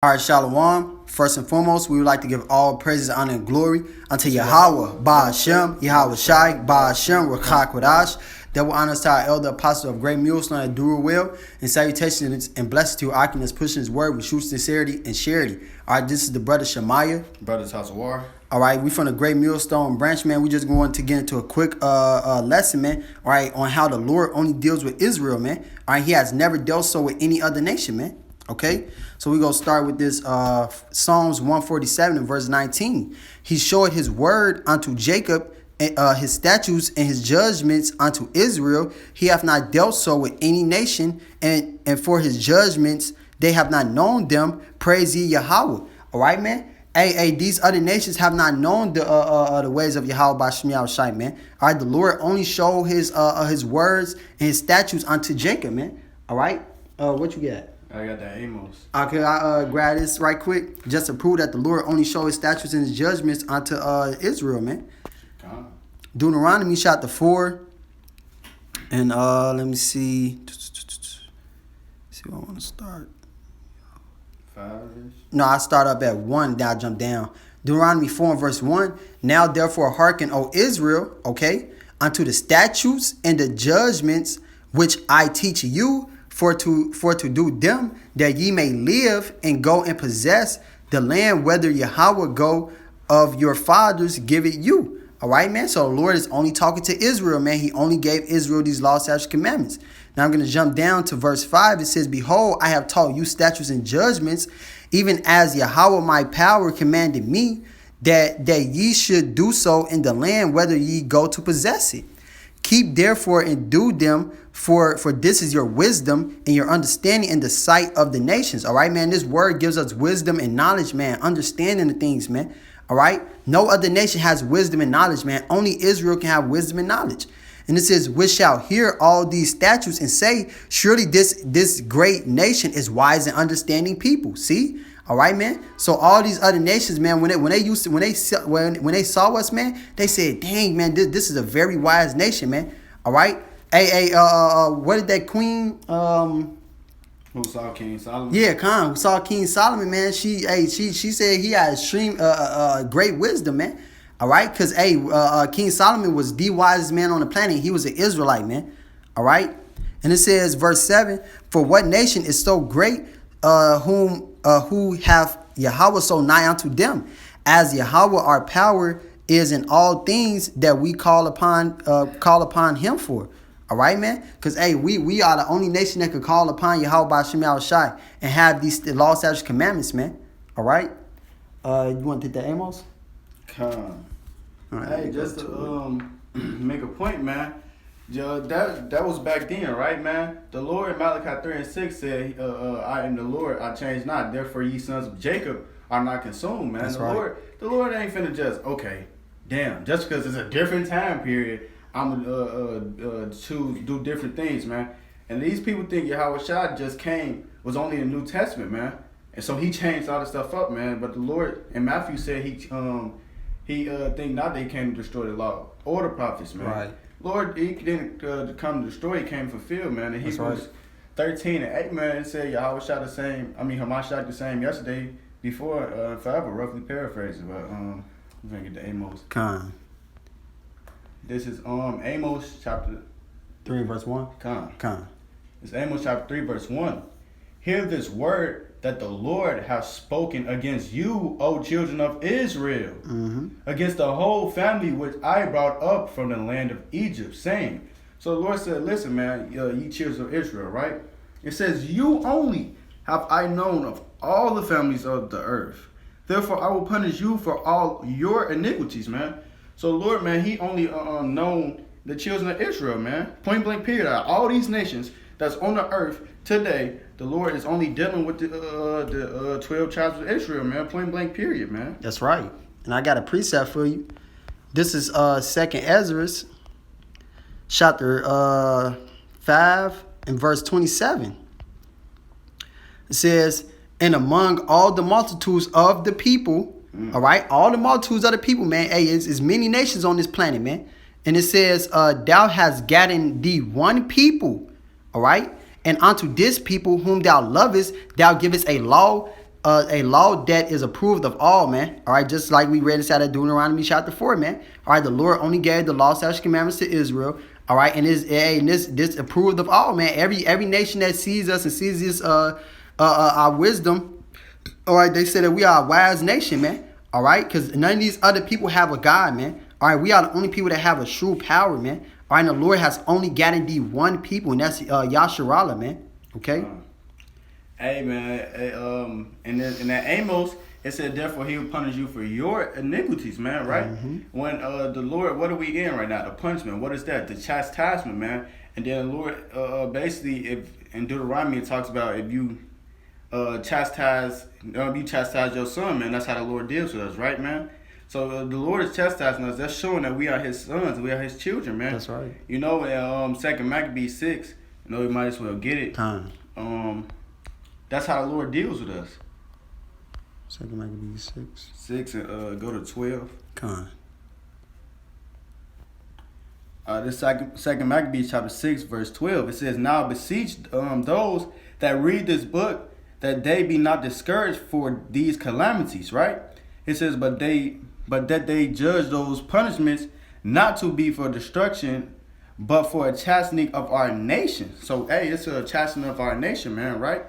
All right, Shalom. First and foremost, we would like to give all praises, honor, and glory unto Yahweh, Ba'ashem, Yahweh Shai, Ba'ashem, Rakak Wadash. That will honor us to our elder apostle of Great Millstone at Dura Will, and salutations and blessings to Akim that's pushing his word with true sincerity and charity. All right, this is the brother Shemaiah. Brothers House of War. All right, we from the Great Millstone branch, man. We just going to get into a quick lesson, man. All right, on how the Lord only deals with Israel, man. All right, he has never dealt so with any other nation, man. Okay, so we're going to start with this Psalms 147 and verse 19. He showed his word unto Jacob, his statutes and his judgments unto Israel. He hath not dealt so with any nation, and for his judgments they have not known them. Praise ye Yahweh. All right, man. Hey, these other nations have not known the ways of Yahweh by Shem Shai, man. All right, the Lord only showed his words and his statutes unto Jacob, man. All right, what you got? I got that Amos. Okay, I grab this right quick just to prove that the Lord only showed his statutes and his judgments unto Israel, man. Deuteronomy chapter 4. And let me see. See where I want to start. 5-ish. No, I start up at 1, then I jump down. Deuteronomy 4 and verse 1. Now therefore hearken, O Israel, okay, unto the statutes and the judgments which I teach you, for to do them, that ye may live and go and possess the land, whether Yahweh go of your fathers give it you. All right, man. So the Lord is only talking to Israel, man. He only gave Israel these laws, statutes, commandments. Now I'm going to jump down to verse 5. It says, behold, I have taught you statutes and judgments, even as Yahweh my power commanded me, that ye should do so in the land, whether ye go to possess it. Keep therefore and do them, for this is your wisdom and your understanding in the sight of the nations. All right, man. This word gives us wisdom and knowledge, man. Understanding the things, man. All right. No other nation has wisdom and knowledge, man. Only Israel can have wisdom and knowledge. And it says, which shall hear all these statutes and say, surely this great nation is wise and understanding people. See? All right, man. So all these other nations, man, when they saw us, man, they said, "Dang, man, this is a very wise nation, man." All right. Hey, what did that queen? Who saw King Solomon? Yeah, who saw King Solomon, man. She said he had extreme great wisdom, man. All right, because King Solomon was the wisest man on the planet. He was an Israelite, man. All right, and it says, verse 7: for what nation is so great, who have Yahweh so nigh unto them, as Yahweh our power is in all things that we call upon him for. All right, man? Because, we are the only nation that could call upon Yahweh by Shem Shai and have these law, statutes, commandments, man. All right? You want to take that, Amos? Come. All right, Hey, just to make a point, man. That was back then, right, man? The Lord, Malachi 3 and 6 said, I am the Lord, I change not. Therefore, ye sons of Jacob are not consumed, man. That's right. The Lord ain't finna just, okay, damn, just because it's a different time period, I'm gonna choose do different things, man. And these people think Yahweh Shai just was only in the New Testament, man. And so he changed all this stuff up, man. But the Lord in Matthew said he think not they came to destroy the law or the prophets, man. Right. Lord, he didn't come to destroy, he came to fulfill, man. And That's Hebrews right. 13 and 8, man, it said Yahweh Shai the same. I mean, Hamashiach the same yesterday, before, forever, roughly paraphrasing. But we're gonna get to Amos. Con. This is Amos chapter 3 verse 1. Con. It's Amos chapter 3 verse 1. Hear this word that the Lord hath spoken against you, O children of Israel, against the whole family which I brought up from the land of Egypt, saying. So the Lord said, listen, man, ye children of Israel, right? It says, you only have I known of all the families of the earth. Therefore I will punish you for all your iniquities, man. So Lord, man, he only known the children of Israel, man. Point blank period. Out of all these nations that's on the earth today, the Lord is only dealing with the 12 tribes of Israel, man. Point blank period, man. That's right. And I got a precept for you. This is 2nd Ezra, chapter 5 and verse 27. It says, and among all the multitudes of the people, all right, all the multitudes of the people, man, it's many nations on this planet, man. And it says, thou hast gotten thee one people, all right, and unto this people whom thou lovest, thou givest a law a law that is approved of all, man. All right, just like we read inside of Deuteronomy chapter 4, man. All right, the Lord only gave the law, statutes, commandments to Israel. All right, and this approved of all, man. Every nation that sees us and sees this our wisdom, all right, they say that we are a wise nation, man. All right, because none of these other people have a God, man. All right, we are the only people that have a true power, man. All right, and the Lord has only guaranteed one people, and that's Yasharallah, man. Okay. Hey man, in that Amos, it said, therefore he will punish you for your iniquities, man, right? When the Lord, what are we in right now? The punishment, what is that? The chastisement, man. And then the Lord, basically, if in Deuteronomy it talks about if you chastise your son, man, that's how the Lord deals with us, right, man? So the Lord is chastising us. That's showing that we are His sons, we are His children, man. That's right. You know, in 2 Maccabees 6, you know, we might as well get it. That's how the Lord deals with us. 2 Maccabees 6. 6 and go to 12. This second Maccabees chapter 6 verse 12. It says, now beseech those that read this book that they be not discouraged for these calamities, right? It says, but that they judge those punishments not to be for destruction, but for a chastening of our nation. So hey, it's a chastening of our nation, man, right?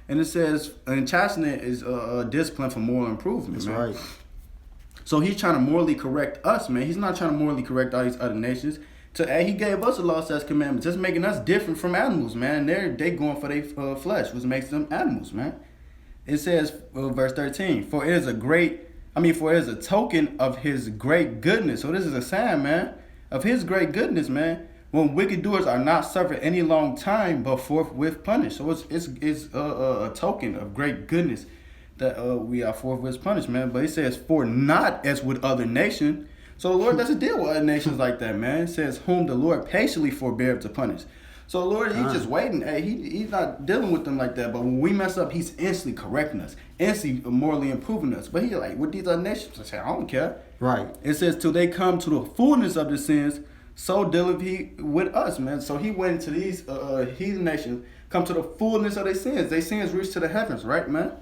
And it says, and chastening is a discipline for moral improvement. That's man. right. So he's trying to morally correct us, man. He's not trying to morally correct all these other nations. He gave us the law, statutes, commandments, just making us different from animals, man. They going for their flesh, which makes them animals, man. It says, verse 13, for it is a token of His great goodness. So this is a sign, man, of His great goodness, man. When wicked doers are not suffered any long time, but forthwith punished. So it's a token of great goodness that we are forthwith punished, man. But it says, for not as with other nations. So the Lord doesn't deal with other nations like that, man. It says, whom the Lord patiently forbear to punish. So the Lord, He's just waiting. Hey, he's not dealing with them like that. But when we mess up, He's instantly correcting us, instantly morally improving us. But He's like, with these other nations, I say, I don't care. Right. It says, till they come to the fullness of the sins, so dealeth He with us, man. So He went into these heathen nations, come to the fullness of their sins. Their sins reach to the heavens, right, man?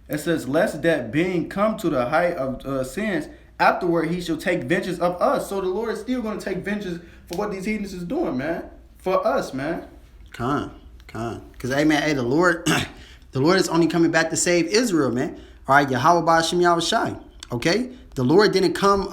It says, lest that being come to the height of sins, afterward He shall take vengeance of us. So the Lord is still going to take vengeance for what these heathens is doing, man. For us, man. Because, the Lord, the Lord is only coming back to save Israel, man. All right, Yahweh Ba'ashem Yahushai. Okay? The Lord didn't come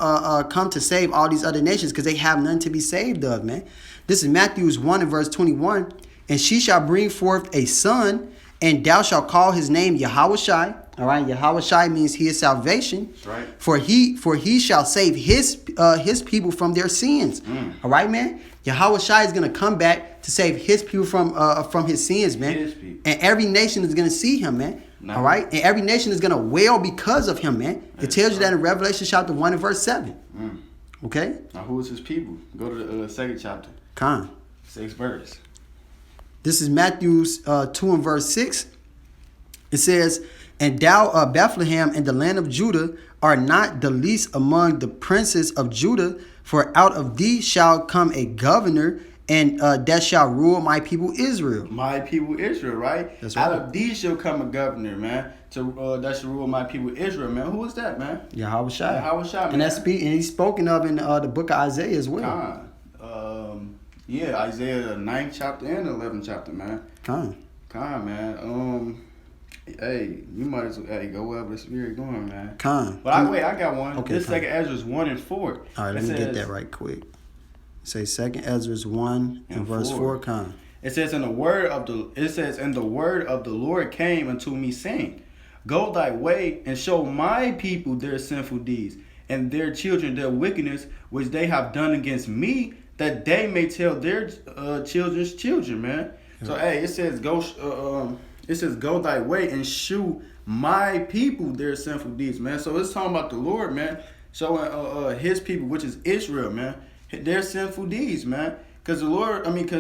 to save all these other nations because they have none to be saved of, man. This is Matthew 1 and verse 21. And she shall bring forth a son, and thou shalt call his name Yahushai. All right, Yahushai means He is salvation. Right. For he shall save his people from their sins. All right, man. Yahushai is gonna come back to save His people from his sins, man. His people. And every nation is gonna see Him, man. All right, and every nation is gonna wail because of Him, man. It tells you that in Revelation chapter 1 and verse 7. Okay. Now who is His people? Go to the second chapter. 6th verse. This is Matthew 2 and verse 6. It says, and thou, Bethlehem, in the land of Judah, are not the least among the princes of Judah, for out of thee shall come a governor, and that shall rule my people Israel. My people Israel, right? That's right. Out of these shall come a governor, man, that shall rule my people Israel, man. Who is that, man? Yahushai. Yahushai, man. And he's spoken of in the book of Isaiah as well. Isaiah the 9th chapter and the 11th chapter, man. Man. Hey, you might as well go wherever the Spirit going, man. But I got one. Okay, this second Ezra 1 and 4. All right, let me get that right quick. Say 2 Ezra 1 and verse 4. It says, and the word of the Lord came unto me, saying, go thy way and show my people their sinful deeds, and their children their wickedness, which they have done against me, that they may tell their children's children, man. Yeah. So hey, it says go thy way and shew my people their sinful deeds, man. So it's talking about the Lord, man, showing His people, which is Israel, man, their sinful deeds, man. Because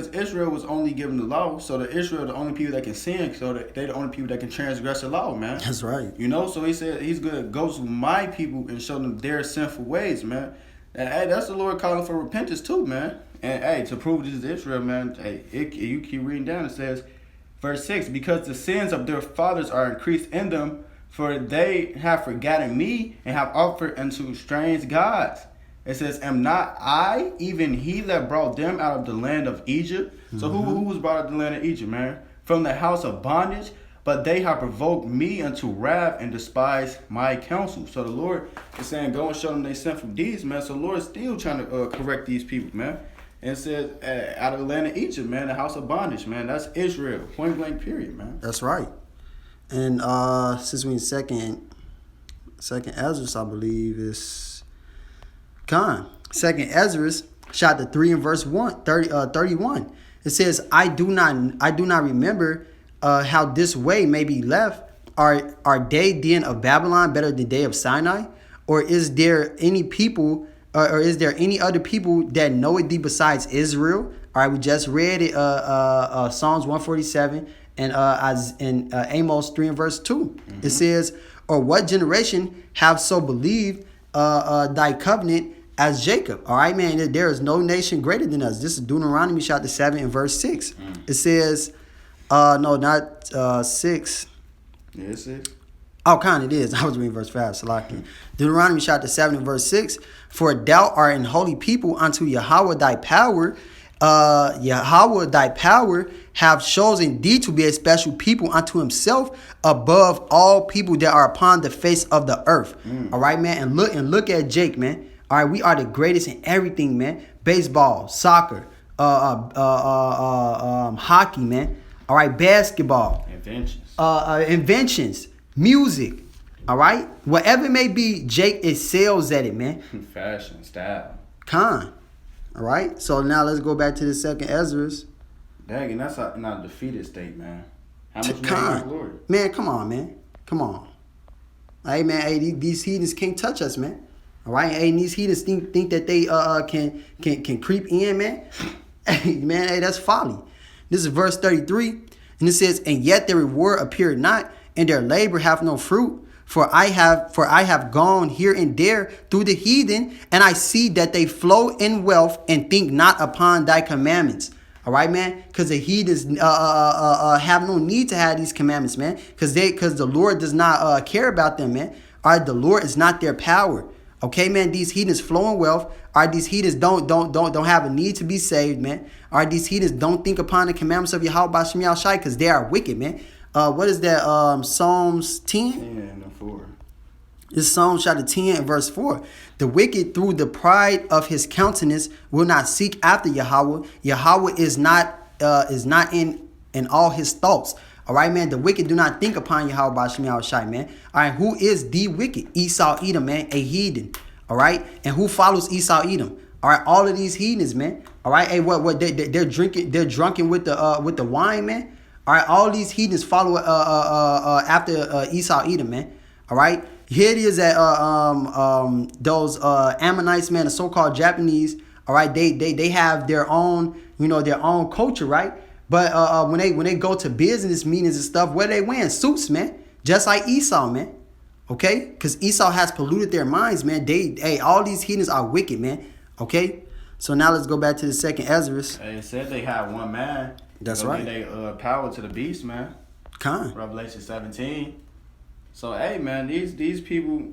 Israel was only given the law, so the Israel are the only people that can sin, so that they're the only people that can transgress the law, man. That's right. You know, so He said He's going to go to my people and show them their sinful ways, man. And hey, that's the Lord calling for repentance too, man. And hey, to prove this is Israel, man, hey, you keep reading down, it says, verse 6, because the sins of their fathers are increased in them, For they have forgotten me and have offered unto strange gods. It says, am not I even he that brought them out of the land of Egypt? So who was brought out of the land of Egypt, man? From the house of bondage. But they have provoked me unto wrath and despised my counsel. So the Lord is saying, go and show them they sinful deeds, man. So the Lord is still trying to correct these people, man. And it says, out of the land of Egypt, man, the house of bondage, man. That's Israel, point blank, period, man. That's right. And since we in second Ezra, I believe is second Ezra, chapter 3 and verse 31. It says, I do not remember how this way may be left. Are they then of Babylon better than they of Sinai? Or is there any people, or is there any other people that know it thee besides Israel? All right, we just read it, Psalms 147 and Amos 3 and verse 2. It says, or what generation have so believed thy covenant as Jacob? All right, man, there is no nation greater than us. This is Deuteronomy chapter 7 and verse 6. It says, no, not 6. Yeah, it's 6. Oh, kind of it is. I was reading verse 5. Salaki. Deuteronomy chapter 7 and verse 6. For thou art an holy people unto Yahweh thy power. Yahweh thy power have chosen thee to be a special people unto himself above all people that are upon the face of the earth. All right, man. And look at Jake, man. All right, we are the greatest in everything, man. Baseball, soccer, hockey, man. All right, basketball. Inventions, music. All right, whatever it may be, Jake excels at it, man. Fashion, style. All right, so now let's go back to the second Ezra. Dang, and that's not a defeated state, man. How much more glory? Man, come on, man. Come on. Hey, man, hey, these heathens can't touch us, man. All right, hey, and these heathens think that they can creep in, man. Hey, man, hey, that's folly. This is verse 33, and it says, and yet their reward appeared not, and their labor hath no fruit. For I have gone here and there through the heathen, and I see that they flow in wealth and think not upon thy commandments. All right, man, because the heathens have no need to have these commandments, man, because the Lord does not care about them, man. All right, the Lord is not their power. Okay, man, these heathens flow in wealth. All right, these heathens don't have a need to be saved, man. All right, these heathens don't think upon the commandments of Yahweh B'Shem Yahushai because they are wicked, man. What is that? Psalms 10? 10 and 4. It's Psalms chapter 10 and verse 4. The wicked through the pride of his countenance will not seek after Yahweh. Yahweh is not in all his thoughts. All right, man. The wicked do not think upon Yahweh B'Shem Yahushai, man. All right, who is the wicked? Esau Edom, man, a heathen. All right, and who follows Esau Edom? All right, all of these heathens, man. All right, hey, what they're drinking? They're drunken with the wine, man. All right, all these heathens follow after Esau Edom, man. All right, here it is at those Ammonites, man, the so-called Japanese. All right, they have their own, their own culture, right? But when they go to business meetings and stuff, what are they wearing? Suits, man, just like Esau, man. Okay, because Esau has polluted their minds, man. All these heathens are wicked, man. Okay, so now let's go back to the second Ezra. Hey, it said they had one man. That's right. They power to the beast, man. Revelation 17. So, hey, man, these people,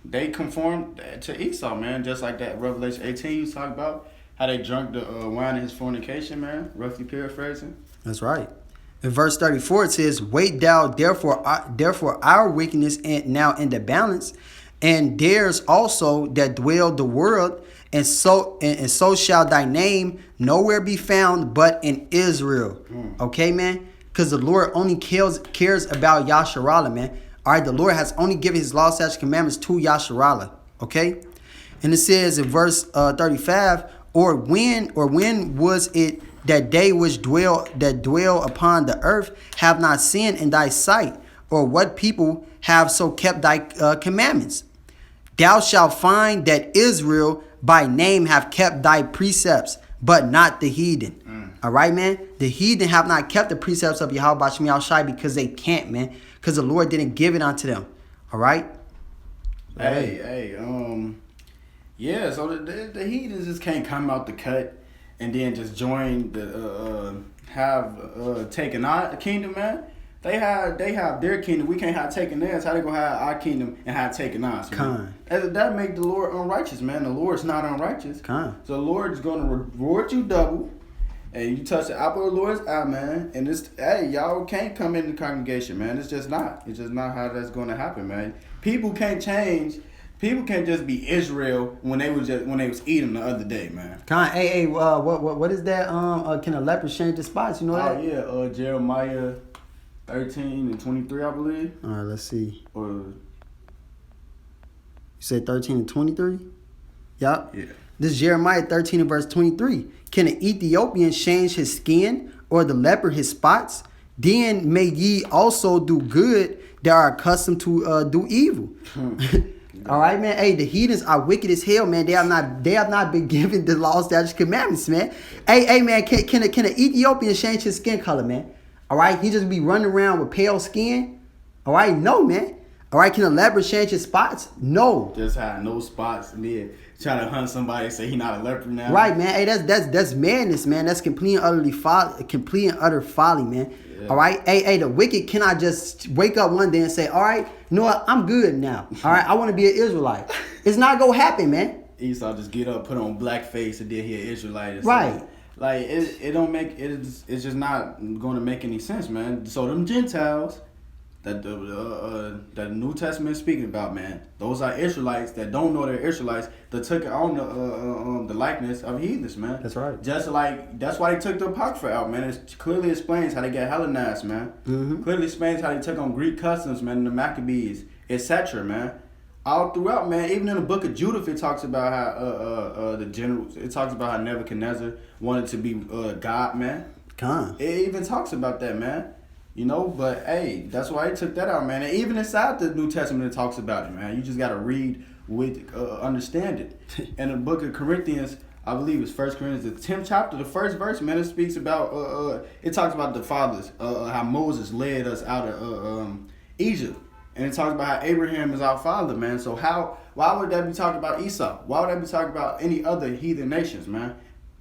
they conform to Esau, man. Just like that Revelation 18 you talk about. How they drunk the wine in his fornication, man. Roughly paraphrasing. That's right. In verse 34, it says, wait thou therefore our wickedness now in the balance, and theirs also that dwell the world, and so shall thy name nowhere be found but in Israel. Okay, man? Because the Lord only cares about Yasharallah, man. All right, the Lord has only given his law, statutes, commandments to Yasharallah. Okay? And it says in verse 35, or when was it that they which dwell upon the earth have not sinned in thy sight, or what people have so kept thy commandments? Thou shalt find that Israel by name have kept thy precepts, but not the heathen. All right, man? The heathen have not kept the precepts of Yahweh B'Shem Yahushai because they can't, man. Because the Lord didn't give it unto them. All right? Yeah, so the heathens just can't come out the cut and then just join taking on the kingdom, man. They have their kingdom. We can't have taken theirs. How they gonna have our kingdom and have taken ours? That make the Lord unrighteous, man. The Lord's not unrighteous. So the Lord's gonna reward you double. And you touch the apple of the Lord's eye, man. And y'all can't come in the congregation, man. It's just not. It's just not how that's gonna happen, man. People can't change. People can't just be Israel when they was eating the other day, man. What is that? Can a leper change the spots? You know that? Oh yeah, Jeremiah 13 and 23, I believe. All right, let's see. Or you said 13 and 23? Yup. Yeah. This is Jeremiah 13 and verse 23. Can an Ethiopian change his skin, or the leper his spots? Then may ye also do good that are accustomed to do evil. All right, man. Hey, the heathens are wicked as hell, man. They have not been given the law, statutes, commandments, man. Hey, man. Can an Ethiopian change his skin color, man? All right, he just be running around with pale skin. All right, no, man. All right, can a leper change his spots? No. Just had no spots and then try to hunt somebody and say he not a leper now. Right, man. Hey, that's madness, man. That's complete and utter folly, man. Yeah. All right. Hey, the wicked cannot just wake up one day and say, all right, you know what? I'm good now. All right, I want to be an Israelite. It's not gonna happen, man. Esau just get up, put on blackface, and then he an Israelite. Right. Like it don't make it's just not going to make any sense, man. So them Gentiles that the New Testament is speaking about, man, those are Israelites that don't know they're Israelites that took on the likeness of heathens, man. That's right. Just like that's why they took the Apocrypha out, man. It clearly explains how they get Hellenized, man. Mm-hmm. Clearly explains how they took on Greek customs, man, the Maccabees, etc., man. All throughout, man. Even in the book of Judith, it talks about how the generals. It talks about how Nebuchadnezzar wanted to be God, man. It even talks about that, man. You know, but hey, that's why he took that out, man. And even inside the New Testament, it talks about it, man. You just gotta read with understand it. In the book of Corinthians, I believe it's 1 Corinthians, the 10th chapter, the first verse, man. It speaks about it talks about the fathers, how Moses led us out of Egypt. And it talks about how Abraham is our father, man. So why would that be talking about Esau? Why would that be talking about any other heathen nations, man?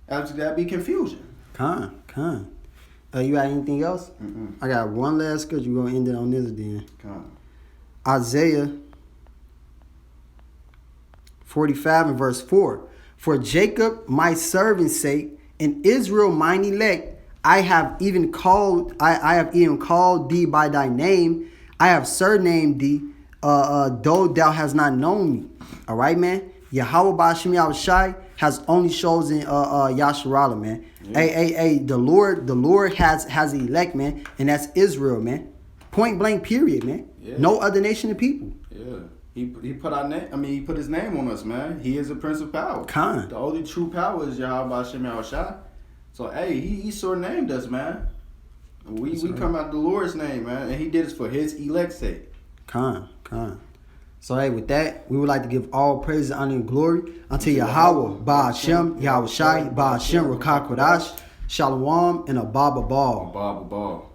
That'd be confusion. You got anything else? Mm-mm. I got one last scripture. We're going to end it on this then. Isaiah 45 and verse 4. For Jacob my servant's sake, and Israel mine elect, I have even called thee by thy name. I have surnamed thee, though thou hast not known me. All right, man. Yahweh Ba'ashem Yahushai has only chosen Yasharallah, man. Yeah. Hey, the Lord has elect, man, and that's Israel, man. Point blank, period, man. Yeah. No other nation of people. Yeah. He put our name. I mean, he put his name on us, man. He is a Prince of Power. The only true power is Yahweh Ba'ashem Yahushai. So hey, he surnamed us, man. We come out the Lord's name, man, and he did it for his elect's sake. So hey, with that, we would like to give all praise, honor, and glory unto Yahweh, Ba'ashem, Yahushai, Ba'ashem, Rakah Kodash, Shalom, and Abba Ball.